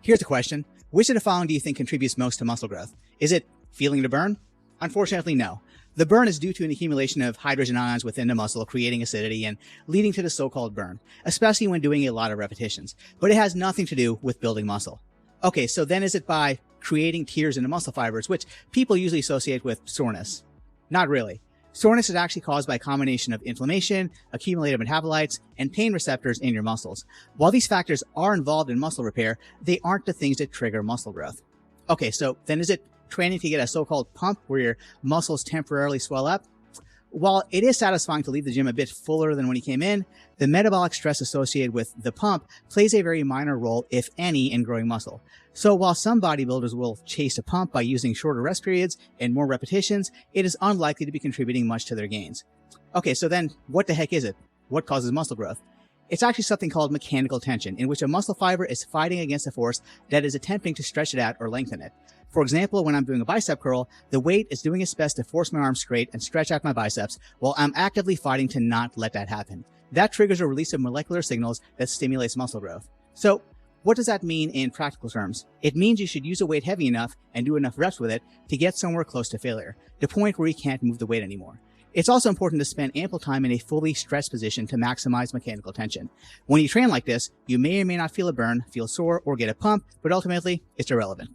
Here's a question. Which of the following do you think contributes most to muscle growth? Is it feeling the burn? Unfortunately, no. The burn is due to an accumulation of hydrogen ions within the muscle, creating acidity and leading to the so-called burn, especially when doing a lot of repetitions. But it has nothing to do with building muscle. Okay, so then is it by creating tears in the muscle fibers, which people usually associate with soreness? Not really. Soreness is actually caused by a combination of inflammation, accumulated metabolites, and pain receptors in your muscles. While these factors are involved in muscle repair, they aren't the things that trigger muscle growth. Okay, so then is it training to get a so-called pump where your muscles temporarily swell up? While it is satisfying to leave the gym a bit fuller than when you came in, the metabolic stress associated with the pump plays a very minor role, if any, in growing muscle. So while some bodybuilders will chase a pump by using shorter rest periods and more repetitions, it is unlikely to be contributing much to their gains. Okay, so then what the heck is it? What causes muscle growth? It's actually something called mechanical tension, in which a muscle fiber is fighting against a force that is attempting to stretch it out or lengthen it. For example, when I'm doing a bicep curl, the weight is doing its best to force my arms straight and stretch out my biceps, while I'm actively fighting to not let that happen. That triggers a release of molecular signals that stimulates muscle growth. So, what does that mean in practical terms? It means you should use a weight heavy enough and do enough reps with it to get somewhere close to failure, the point where you can't move the weight anymore. It's also important to spend ample time in a fully stretched position to maximize mechanical tension. When you train like this, you may or may not feel a burn, feel sore, or get a pump, but ultimately, it's irrelevant.